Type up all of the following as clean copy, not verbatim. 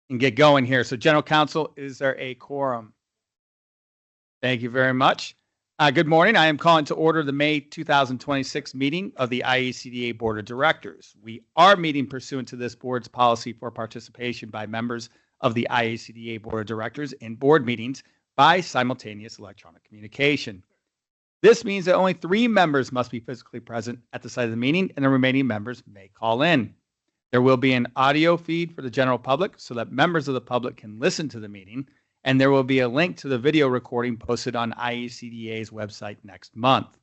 and get going here. So, General Counsel, is there a quorum? Thank you very much. Good morning. I am calling to order the May 2026 meeting of the IHCDA Board of Directors. We are meeting pursuant to this board's policy for participation by members of the IHCDA Board of Directors in board meetings by simultaneous electronic communication. This means that only 3 members must be physically present at the site of the meeting, and the remaining members may call in. There will be an audio feed for the general public so that members of the public can listen to the meeting, and there will be a link to the video recording posted on IHCDA's website next month.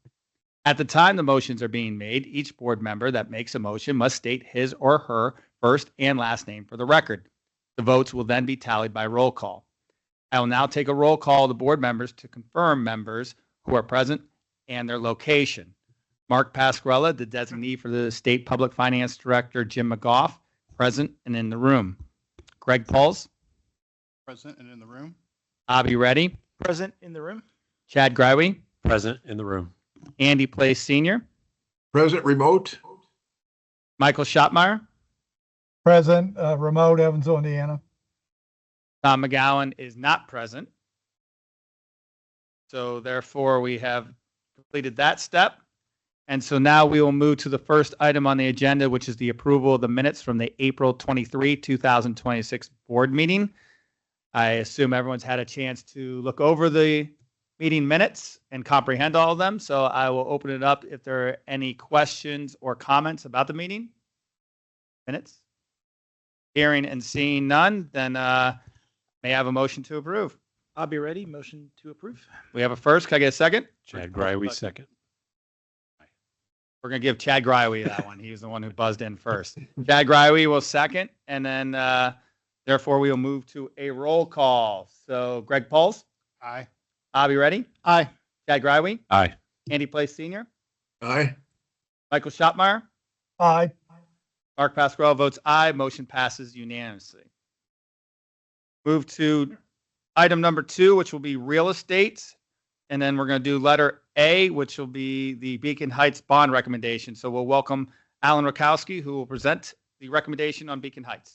At the time the motions are being made, each board member that makes a motion must state his or her first and last name for the record. The votes will then be tallied by roll call. I will now take a roll call of the board members to confirm members who are present and their location. Mark Pasquarella, the designee for the State Public Finance Director, Jim McGough, present and in the room. Greg Pauls. Present and in the room. Abby Reddy. Present in the room. Chad Greiwe. Present in the room. Andy Place Sr. Present remote. Michael Schottmeyer. Present remote, Evansville, Indiana. Tom McGowan is not present. So therefore, we have completed that step. And so now we will move to the first item on the agenda, which is the approval of the minutes from the April 23, 2026 board meeting. I assume everyone's had a chance to look over the meeting minutes and comprehend all of them. So I will open it up if there are any questions or comments about the meeting minutes. Hearing and seeing none, then may I have a motion to approve? I'll be ready. Motion to approve. We have a first. Can I get a second? Chad Greiwe, second. We're going to give Chad Greiwe that one. He's the one who buzzed in first. Chad Greiwe will second, and then therefore we will move to a roll call. So Greg Pauls. Aye. Abby Reddy. Aye. Chad Greiwe. Aye. Andy Place Sr. Aye. Michael Schottmeyer. Aye. Mark Pasquarella votes aye. Motion passes unanimously. Move to item number 2, which will be real estate. And then we're going to do letter A, which will be the Beacon Heights bond recommendation. So we'll welcome Alan Rakowski, who will present the recommendation on Beacon Heights.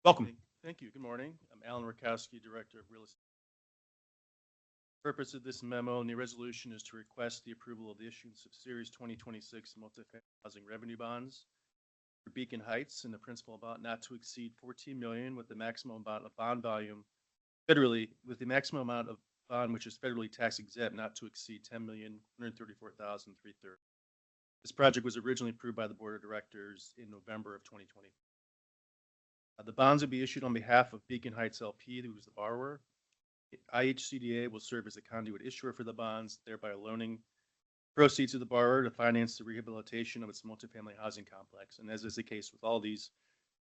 Welcome. Thank you. Good morning. I'm Alan Rakowski, Director of Real Estate. The purpose of this memo and the resolution is to request the approval of the issuance of Series 2026 multifamily housing revenue bonds for Beacon Heights in the principal amount not to exceed $14 million with the maximum amount of bond volume federally, with the maximum amount of bond which is federally tax exempt not to exceed $10,134,330. This project was originally approved by the Board of Directors in November of 2020. The bonds will be issued on behalf of Beacon Heights LP, who is the borrower. IHCDA will serve as a conduit issuer for the bonds, thereby loaning proceeds to the borrower to finance the rehabilitation of its multifamily housing complex. And as is the case with all these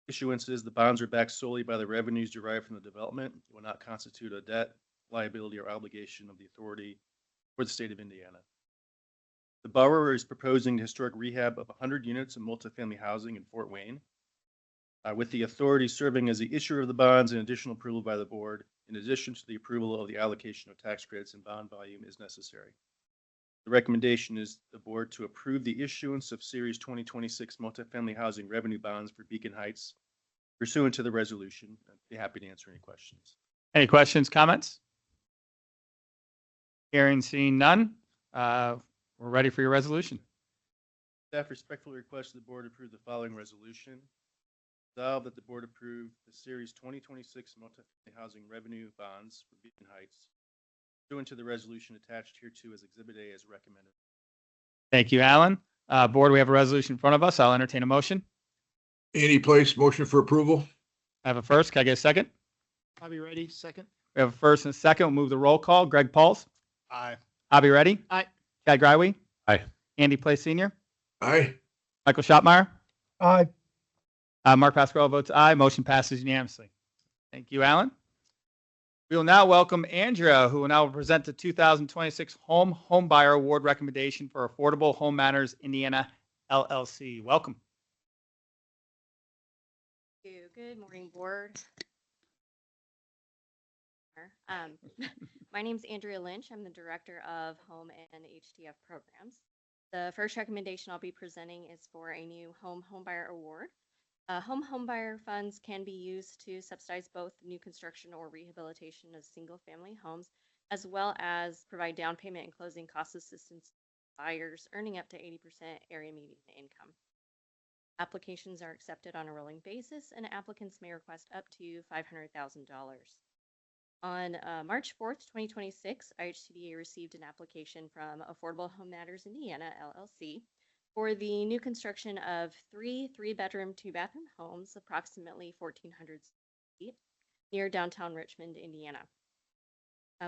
issuances, the bonds are backed solely by the revenues derived from the development. It will not constitute a debt, liability, or obligation of the authority or the state of Indiana. The borrower is proposing historic rehab of 100 units of multifamily housing in Fort Wayne, with the authority serving as the issuer of the bonds and additional approval by the board, in addition to the approval of the allocation of tax credits and bond volume is necessary. The recommendation is the board to approve the issuance of Series 2026 multifamily housing revenue bonds for Beacon Heights pursuant to the resolution. I'd be happy to answer any questions. Any questions, comments? Hearing, seeing none. We're ready for your resolution. Staff respectfully requests the board approve the following resolution. Resolved that the board approve the Series 2026 multifamily housing revenue bonds for Beacon Heights pursuant to the resolution attached hereto as Exhibit A as recommended. Thank you, Alan. Board, we have a resolution in front of us. I'll entertain a motion. Any place motion for approval. I have a first. Can I get a second? I'll be ready. Second. We have a first and a second. We'll move the roll call. Greg Pauls. Aye. Abby Reddy. Aye. Chad Greiwe. Aye. Andy Place Sr. Aye. Michael Schottmeyer. Aye. Mark Pasquarella votes aye. Motion passes unanimously. Thank you, Alan. We will now welcome Andrea, who will now present the 2026 Home Buyer Award recommendation for Affordable Home Matters Indiana LLC. Welcome. Thank you. Good morning, board. My name is Andrea Lynch. I'm the Director of Home and HDF Programs. The first recommendation I'll be presenting is for a new Home Buyer Award. Home buyer funds can be used to subsidize both new construction or rehabilitation of single-family homes, as well as provide down payment and closing cost assistance to buyers earning up to 80% area median income. Applications are accepted on a rolling basis, and applicants may request up to $500,000. On March 4th, 2026, IHCDA received an application from Affordable Home Matters Indiana, LLC, for the new construction of three-bedroom, two-bathroom homes, approximately 1,400 feet, near downtown Richmond, Indiana.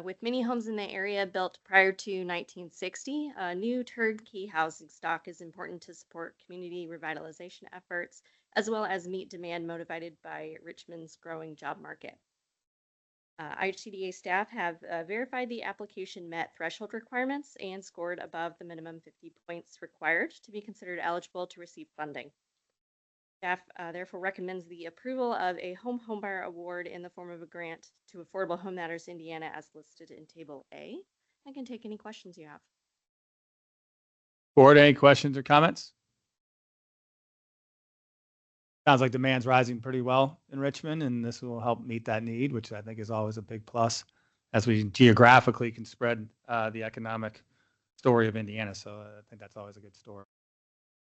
With many homes in the area built prior to 1960, new turnkey housing stock is important to support community revitalization efforts, as well as meet demand motivated by Richmond's growing job market. IHCDA staff have verified the application met threshold requirements and scored above the minimum 50 points required to be considered eligible to receive funding. Staff therefore recommends the approval of a homebuyer award in the form of a grant to Affordable Home Matters Indiana as listed in Table A. I can take any questions you have. Board, any questions or comments? Sounds like demand's rising pretty well in Richmond, and this will help meet that need, which I think is always a big plus as we geographically can spread the economic story of Indiana. So I think that's always a good story.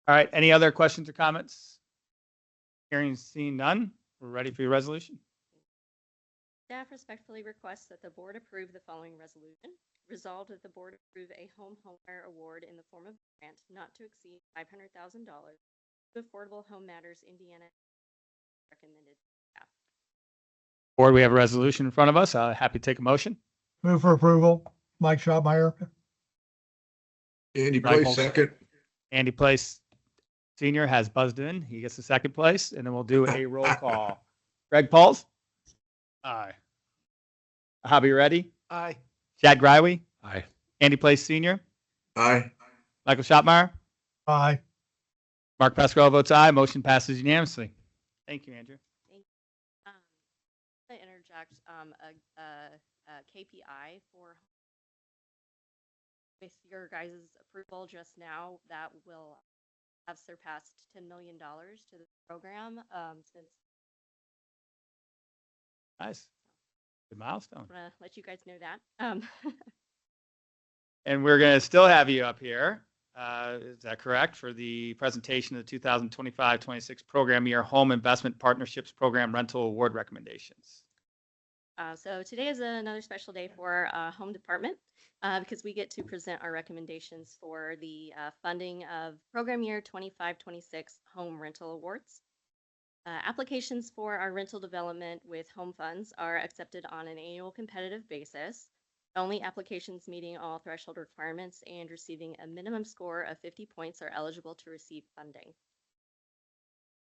All right, any other questions or comments? Hearing seen none, we're ready for your resolution. Staff respectfully requests that the board approve the following resolution. Resolved that the board approve a homebuyer award in the form of grant not to exceed $500,000 to Affordable Home Matters Indiana recommended staff. Board, we have a resolution in front of us. Happy to take a motion. Move for approval. Mike Schotmeyer. Andy Michael. Place, second. Andy Place Senior has buzzed in. He gets the second place, and then we'll do a roll call. Greg Pauls, Aye. Hobby Ready, Aye. Chad Greiwe, Aye. Andy Place Senior, Aye. Michael Schotmeyer, Aye. Mark Pasquale votes aye. Motion passes unanimously. Thank you, Andrew. To interject a KPI for with your guys' approval just now, that will have surpassed $10 million to the program since Nice. Good milestone. I'm gonna let you guys know that. And we're going to still have you up here. Is that correct? For the presentation of the 2025-26 program year Home Investment Partnerships Program Rental Award recommendations. So today is another special day for Home Department because we get to present our recommendations for the funding of program year 25-26 Home Rental Awards. Applications for our rental development with home funds are accepted on an annual competitive basis. Only applications meeting all threshold requirements and receiving a minimum score of 50 points are eligible to receive funding.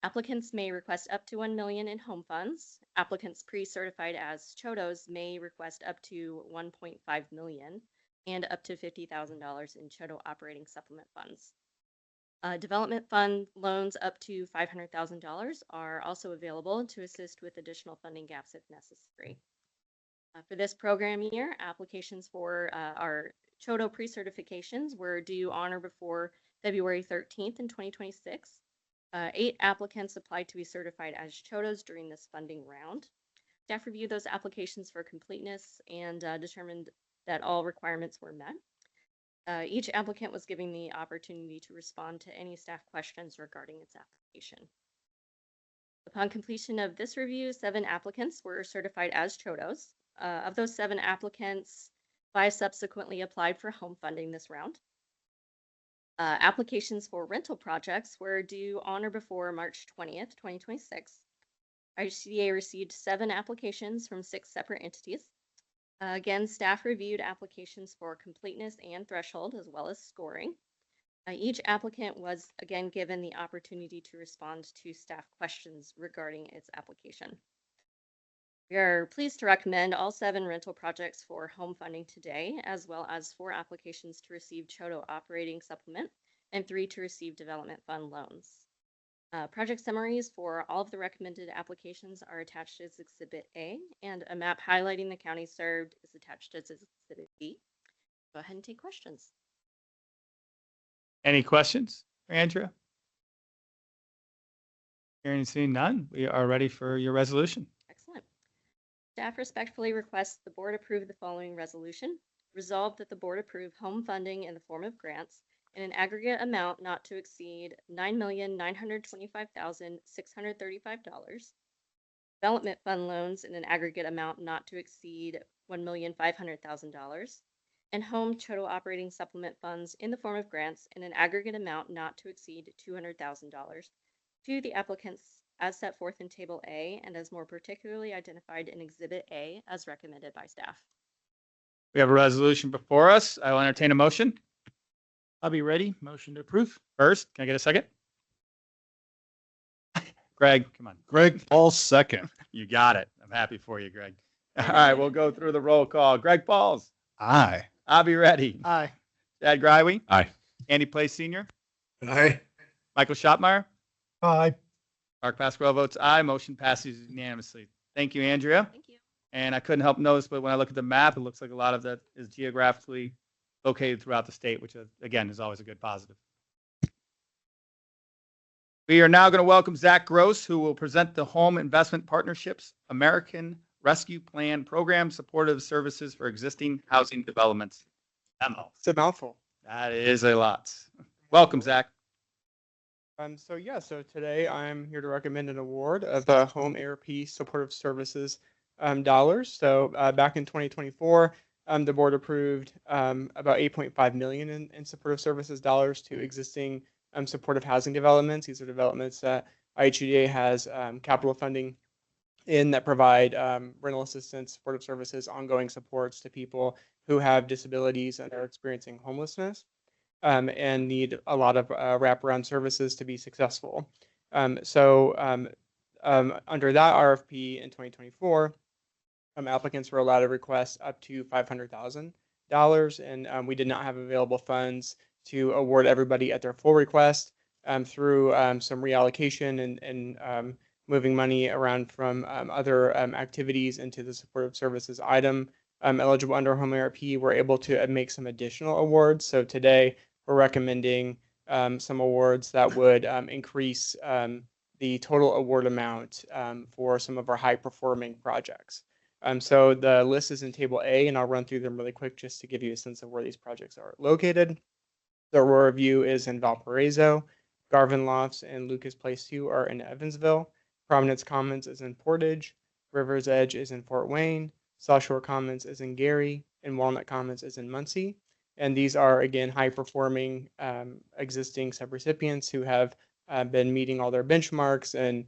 Applicants may request up to $1 million in home funds. Applicants pre-certified as CHODOs may request up to $1.5 million and up to $50,000 in CHODO operating supplement funds. Development fund loans up to $500,000 are also available to assist with additional funding gaps if necessary. For this program year, applications for our CHODO pre-certifications were due on or before February 13th in 2026. 8 applicants applied to be certified as CHODOs during this funding round. Staff reviewed those applications for completeness and determined that all requirements were met. Each applicant was given the opportunity to respond to any staff questions regarding its application. Upon completion of this review, 7 applicants were certified as CHODOs. Of those 7 applicants, 5 subsequently applied for home funding this round. Applications for rental projects were due on or before March 20th, 2026. IHCDA received 7 applications from 6 separate entities. Again, staff reviewed applications for completeness and threshold as well as scoring. Each applicant was again given the opportunity to respond to staff questions regarding its application. We are pleased to recommend all 7 rental projects for home funding today, as well as 4 applications to receive CHODO operating supplement and 3 to receive development fund loans. Project summaries for all of the recommended applications are attached as Exhibit A, and a map highlighting the county served is attached as Exhibit B. Go ahead and take questions. Any questions for Andrea? Hearing and seeing none, we are ready for your resolution. Excellent. Staff respectfully requests the board approve the following resolution. Resolved that the board approve home funding in the form of grants in an aggregate amount not to exceed $9,925,635. Development fund loans in an aggregate amount not to exceed $1,500,000. And home total operating supplement funds in the form of grants in an aggregate amount not to exceed $200,000 to the applicants as set forth in Table A and as more particularly identified in Exhibit A as recommended by staff. We have a resolution before us. I will entertain a motion. I'll be ready. Motion to approve. First, can I get a second? Greg, come on. Greg Paul, second. You got it. I'm happy for you, Greg. All right, we'll go through the roll call. Greg Pauls. Aye. I'll be ready. Aye. Chad Greiwe. Aye. Andy Place Senior. Aye. Michael Schottmeyer. Aye. Mark Pasquale votes aye. Motion passes unanimously. Thank you, Andrea. Thank you. And I couldn't help notice, but when I look at the map, it looks like a lot of that is geographically located throughout the state, which again is always a good positive. We are now going to welcome Zach Gross, who will present the Home Investment Partnerships American Rescue Plan Program Supportive Services for Existing Housing Developments. Memo. It's a mouthful. That is a lot. Welcome, Zach. So today I'm here to recommend an award of the Home ARP Supportive Services dollars. So back in 2024, the board approved about 8.5 million in supportive services dollars to existing supportive housing developments. These are developments that IHCDA has capital funding in that provide rental assistance, supportive services, ongoing supports to people who have disabilities and are experiencing homelessness. And need a lot of wraparound services to be successful. Under that RFP in 2024, applicants were allowed to request up to $500,000, and we did not have available funds to award everybody at their full request through some reallocation and moving money around from other activities into the supportive services item. Eligible under Home ARP, we're able to make some additional awards. So today, we're recommending some awards that would increase the total award amount for some of our high-performing projects. So the list is in Table A, and I'll run through them really quick just to give you a sense of where these projects are located. The Aurora View is in Valparaiso. Garvin Lofts and Lucas Place 2 are in Evansville. Prominence Commons is in Portage. River's Edge is in Fort Wayne. South Shore Commons is in Gary. And Walnut Commons is in Muncie. And these are, again, high-performing existing subrecipients who have been meeting all their benchmarks and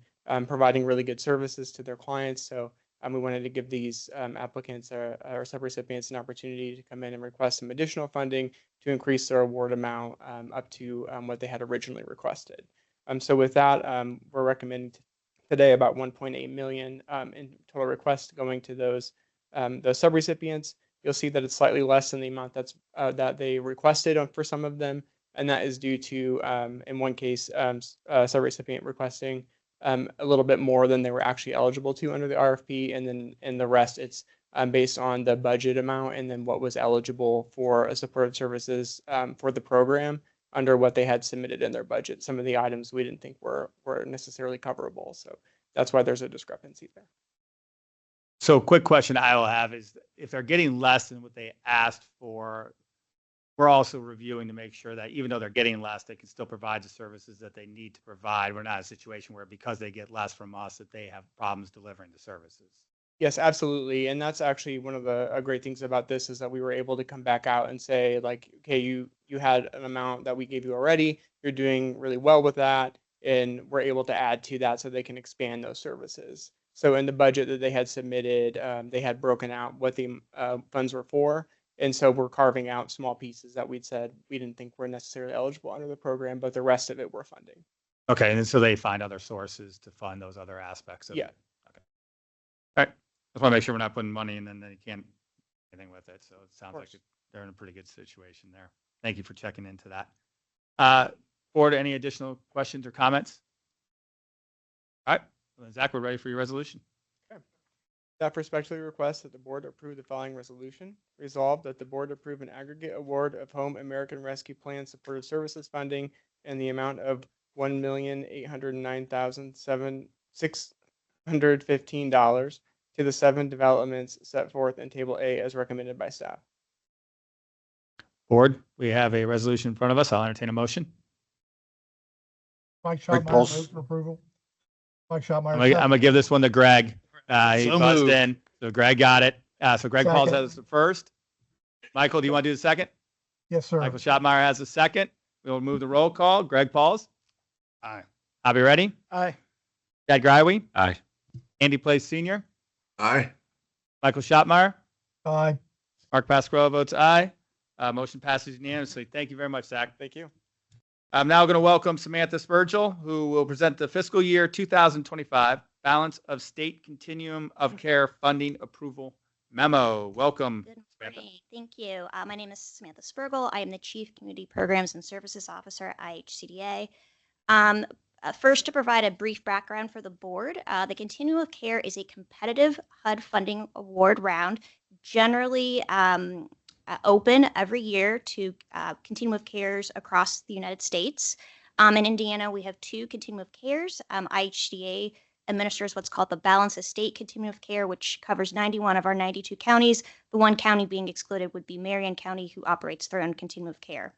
providing really good services to their clients. So we wanted to give these applicants or subrecipients an opportunity to come in and request some additional funding to increase their award amount up to what they had originally requested. So with that, we're recommending today about 1.8 million in total requests going to those subrecipients. You'll see that it's slightly less than the amount that they requested for some of them, and that is due to, in one case, subrecipient requesting a little bit more than they were actually eligible to under the RFP, and then in the rest, it's based on the budget amount and then what was eligible for a supportive services for the program under what they had submitted in their budget. Some of the items we didn't think were necessarily coverable, so that's why there's a discrepancy there. So quick question I will have is if they're getting less than what they asked for, we're also reviewing to make sure that even though they're getting less, they can still provide the services that they need to provide. We're not in a situation where because they get less from us that they have problems delivering the services. Yes, absolutely. And that's actually one of the great things about this is that we were able to come back out and say, like, okay, you had an amount that we gave you already. You're doing really well with that. And we're able to add to that so they can expand those services. So in the budget that they had submitted, they had broken out what the funds were for. And so we're carving out small pieces that we'd said we didn't think were necessarily eligible under the program, but the rest of it we're funding. Okay, and so they find other sources to fund those other aspects of Yeah. it. Okay. All right. Just want to make sure we're not putting money and then they can't do anything with it. So it sounds like they're in a pretty good situation there. Thank you for checking into that. Board, any additional questions or comments? All right. Well, then, Zach, we're ready for your resolution. Staff respectfully requests that the board approve the following resolution. Resolved that the board approve an aggregate award of Home American Rescue Plan supportive services funding in the amount of $1,809,615 to the 7 developments set forth in Table A as recommended by staff. Board, we have a resolution in front of us. I'll entertain a motion. Mike Greg Schotmeyer, Pauls. move for approval. Mike I'm Schotmeyer, gonna second. give this one to Greg. He So buzzed moved. in, so Greg got it. So Greg Pauls Second. has the first. Michael, do you want to do the second? Yes, sir. Michael Schottmeyer has the second. We'll move the roll call. Greg Pauls, Aye. Bobby Reddy, Aye. Chad Greiwe, Aye. Andy Place Senior, Aye. Michael Schottmeyer, Aye. Mark Pasquarello votes aye. Motion passes unanimously. Thank you very much, Zach. Thank you. I'm now going to welcome Samantha Spurgel, who will present the fiscal year 2025 Balance of State Continuum of Care Funding Approval Memo. Welcome, Good Samantha. morning. Thank you. My name is Samantha Spurgel. I am the Chief Community Programs and Services Officer at IHCDA. First, to provide a brief background for the board, the Continuum of Care is a competitive HUD funding award round, generally open every year to Continuum of Cares across the United States. In Indiana, we have 2 Continuum of Cares. IHCDA administers what's called the Balance of State Continuum of Care, which covers 91 of our 92 counties. The one county being excluded would be Marion County, who operates their own Continuum of Care.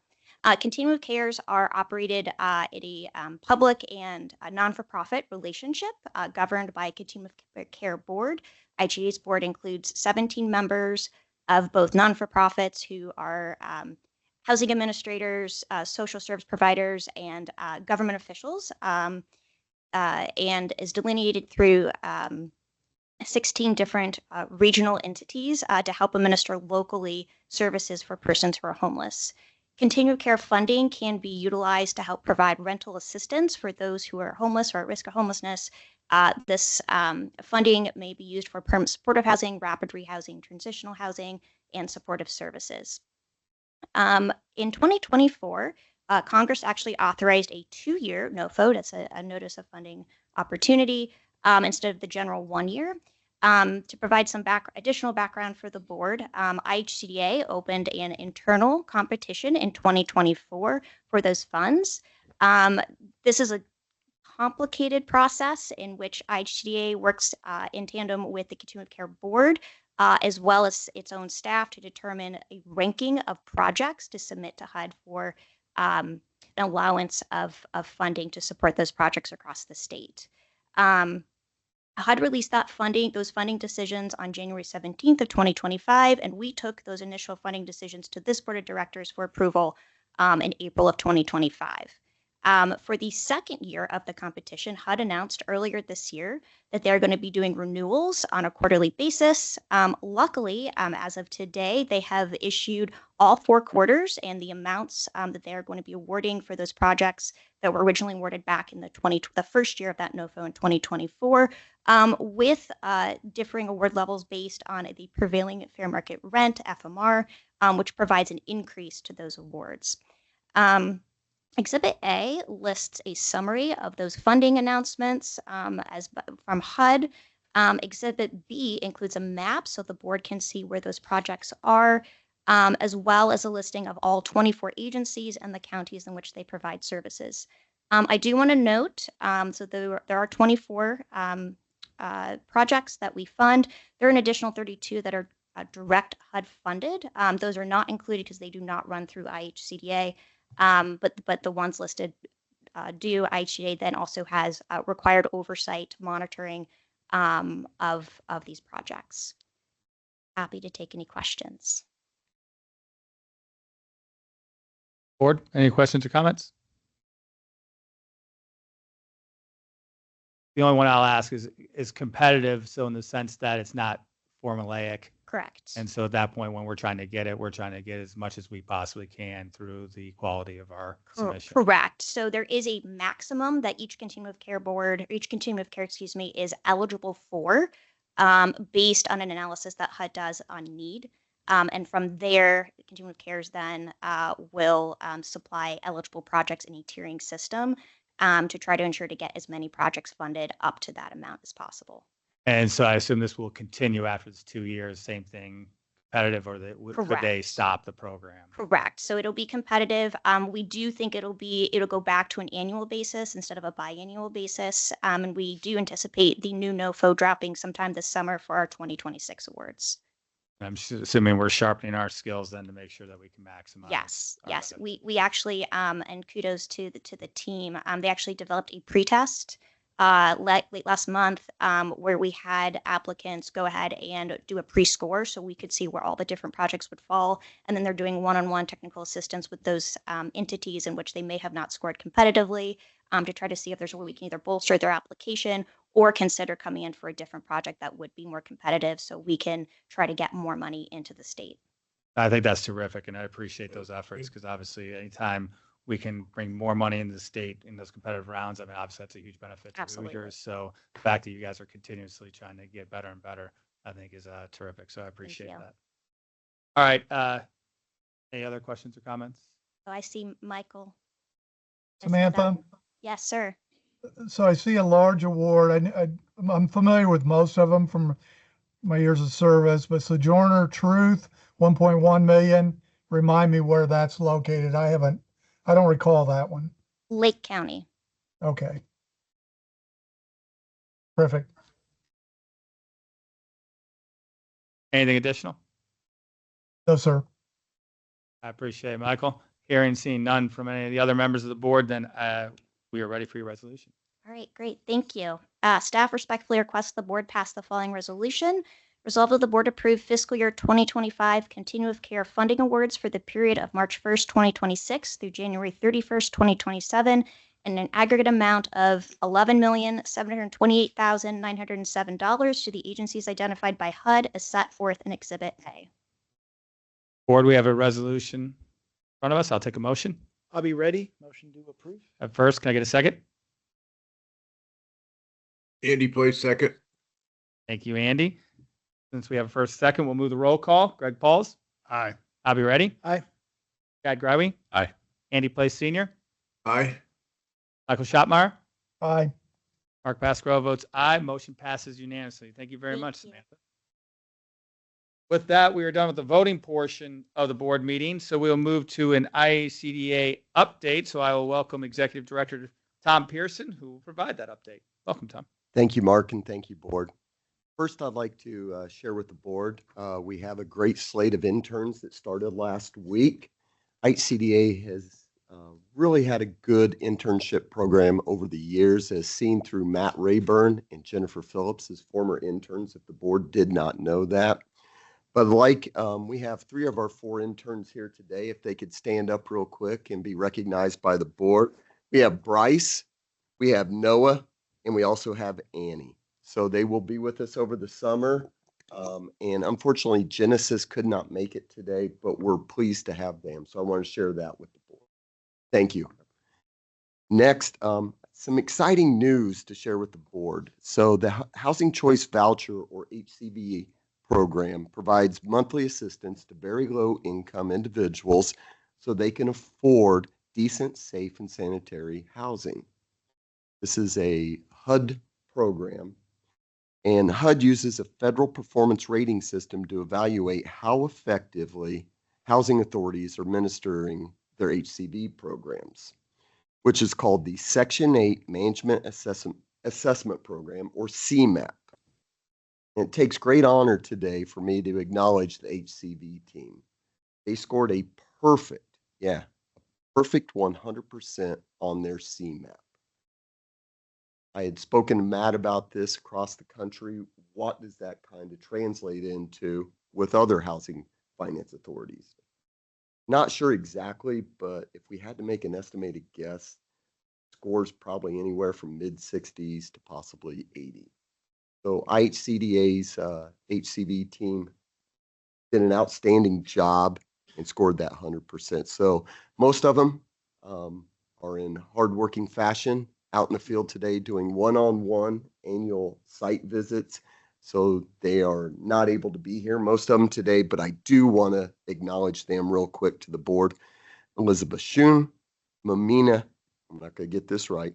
Continuum of Cares are operated at a public and a non-for-profit relationship governed by a Continuum of Care board. IHCDA's board includes 17 members of both non-for-profits who are housing administrators, social service providers, and government officials, and is delineated through 16 different regional entities to help administer locally services for persons who are homeless. Continuum of Care funding can be utilized to help provide rental assistance for those who are homeless or at risk of homelessness. This funding may be used for permanent supportive housing, rapid rehousing, transitional housing, and supportive services. In 2024, Congress actually authorized a 2-year NOFO, that's a notice of funding opportunity, instead of the general 1 year. To provide some additional background for the board, IHCDA opened an internal competition in 2024 for those funds. This is a complicated process in which IHCDA works in tandem with the Continuum of Care board, as well as its own staff, to determine a ranking of projects to submit to HUD for an allowance of funding to support those projects across the state. HUD released those funding decisions on January 17th of 2025, and we took those initial funding decisions to this board of directors for approval in April of 2025. For the second year of the competition, HUD announced earlier this year that they're going to be doing renewals on a quarterly basis. Luckily, as of today, they have issued all 4 quarters and the amounts that they are going to be awarding for those projects that were originally awarded back in the first year of that NOFO in 2024, with differing award levels based on the prevailing fair market rent, FMR, which provides an increase to those awards. Exhibit A lists a summary of those funding announcements from HUD. Exhibit B includes a map so the board can see where those projects are, as well as a listing of all 24 agencies and the counties in which they provide services. I do want to note, so there are 24 projects that we fund. There are an additional 32 that are direct HUD funded. Those are not included because they do not run through IHCDA. But the ones listed do. IHCDA then also has required oversight monitoring of these projects. Happy to take any questions. Board, any questions or comments? The only one I'll ask is competitive, so in the sense that it's not formulaic. Correct. And so at that point, when we're trying to get as much as we possibly can through the quality of our submission. Correct. So there is a maximum that each Continuum of Care is eligible for, based on an analysis that HUD does on need. And from there, Continuum of Cares then will supply eligible projects in a tiering system to try to ensure to get as many projects funded up to that amount as possible. And so I assume this will continue after this 2 years, same thing, competitive or could they Correct. stop the program? Correct. So it'll be competitive. We do think it'll go back to an annual basis instead of a biannual basis. And we do anticipate the new NOFO dropping sometime this summer for our 2026 awards. I'm assuming we're sharpening our skills then to make sure that we can maximize. Yes, our yes. revenue. We actually and kudos to the team. They actually developed a pretest late last month where we had applicants go ahead and do a pre-score so we could see where all the different projects would fall. And then they're doing one-on-one technical assistance with those entities in which they may have not scored competitively to try to see if there's a way we can either bolster their application or consider coming in for a different project that would be more competitive so we can try to get more money into the state. I think that's terrific, and I appreciate those efforts because obviously anytime we can bring more money into the state in those competitive rounds, I mean, obviously that's a huge benefit to Absolutely. Hoosiers. So the fact that you guys are continuously trying to get better and better, I think is terrific. So I appreciate you. that. All right. Any other questions or comments? So I see Michael. I see Samantha, that. Yes, sir. so I see a large award. I'm familiar with most of them from my years of service, but Sojourner Truth, 1.1 million. Remind me where that's located. I don't recall that one. Lake County. Okay. Perfect. Anything additional? No, sir. I appreciate it, Michael. Hearing, seeing none from any of the other members of the board, then we are ready for your resolution. All right, great. Thank you. Staff respectfully requests the board pass the following resolution. Resolved that the board approve fiscal year 2025 continuous care funding awards for the period of March 1st, 2026 through January 31st, 2027 in an aggregate amount of $11,728,907 to the agencies identified by HUD as set forth in Exhibit A. Board, we have a resolution in front of us. I'll take a motion. I'll be ready. Motion to approve. At first, can I get a second? Andy Place, second. Thank you, Andy. Since we have a first, second, we'll move the roll call. Greg Pauls, Aye. I'll be ready. Aye. Guy Growy. Aye. Andy Place Senior. Aye. Michael Schottmeyer. Aye. Mark Pasquarello votes aye. Motion passes unanimously. Thank you very Thank much, you. Samantha. With that, we are done with the voting portion of the board meeting. So we'll move to an IHCDA update. So I will welcome Executive Director Tom Pearson, who will provide that update. Welcome, Tom. Thank you, Mark, and thank you, board. First, I'd like to share with the board, we have a great slate of interns that started last week. IHCDA has really had a good internship program over the years, as seen through Matt Rayburn and Jennifer Phillips as former interns, if the board did not know that. But we have 3 of our 4 interns here today. If they could stand up real quick and be recognized by the board. We have Bryce, we have Noah, and we also have Annie. So they will be with us over the summer. And unfortunately, Genesis could not make it today, but we're pleased to have them. So I want to share that with the board. Thank you. Next, some exciting news to share with the board. So the Housing Choice Voucher, or HCV program, provides monthly assistance to very low income individuals so they can afford decent, safe, and sanitary housing. This is a HUD program, and HUD uses a federal performance rating system to evaluate how effectively housing authorities are administering their HCV programs, which is called the Section 8 Management Assessment Program, or CMAP. And it takes great honor today for me to acknowledge the HCV team. They scored a perfect 100% on their CMAP. I had spoken to Matt about this across the country. What does that kind of translate into with other housing finance authorities? Not sure exactly, but if we had to make an estimated guess, scores probably anywhere from mid-60s to possibly 80. So IHCDA's HCV team did an outstanding job and scored that 100%. So most of them are in hardworking fashion out in the field today doing one-on-one annual site visits. So they are not able to be here, most of them today, but I do want to acknowledge them real quick to the board. Elizabeth Schoon, Mamina, I'm not going to get this right,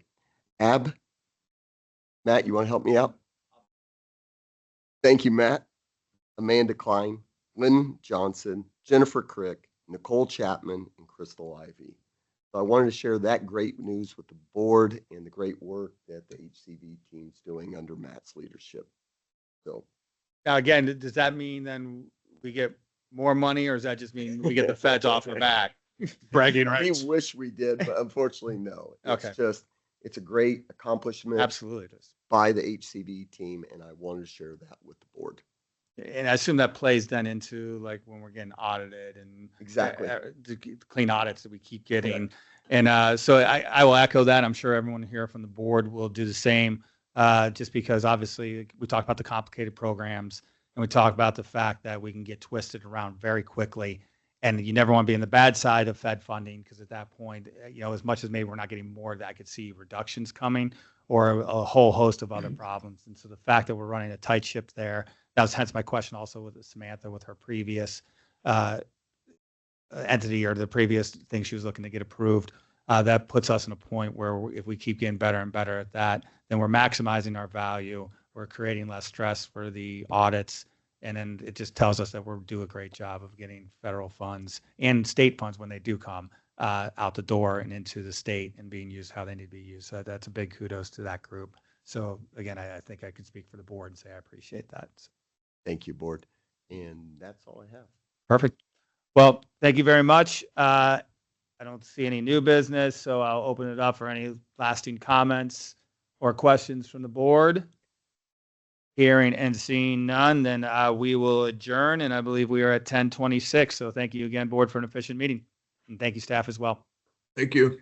Matt, you want to help me out? Thank you, Matt. Amanda Klein, Lynn Johnson, Jennifer Crick, Nicole Chapman, and Crystal Ivy. So I wanted to share that great news with the board and the great work that the HCD team's doing under Matt's leadership. So Now, again, does that mean then we get more money, or does that just mean we get the feds off our back? Bragging we rights. wish we did, but unfortunately, no. It's Okay. just, it's a great accomplishment Absolutely it is. by the HCD team, and I wanted to share that with the board. And I assume that plays then into like when we're getting audited and Exactly. the clean audits that we keep getting. And so I will echo that. I'm sure everyone here from the board will do the same, just because obviously we talk about the complicated programs and we talk about the fact that we can get twisted around very quickly. And you never want to be in the bad side of Fed funding, because at that point, as much as maybe we're not getting more, that I could see reductions coming or a whole host of other problems. And so the fact that we're running a tight ship there, that was hence my question also with Samantha with her previous entity or the previous thing she was looking to get approved. That puts us in a point where if we keep getting better and better at that, then we're maximizing our value. We're creating less stress for the audits. And then it just tells us that we're doing a great job of getting federal funds and state funds when they do come out the door and into the state and being used how they need to be used. So that's a big kudos to that group. So again, I think I can speak for the board and say I appreciate that. Thank you, board. And that's all I have. Perfect. Well, thank you very much. I don't see any new business, so I'll open it up for any lasting comments or questions from the board. Hearing and seeing none, then we will adjourn, and I believe we are at 10:26. So thank you again, board, for an efficient meeting, and thank you, staff, as well. Thank you.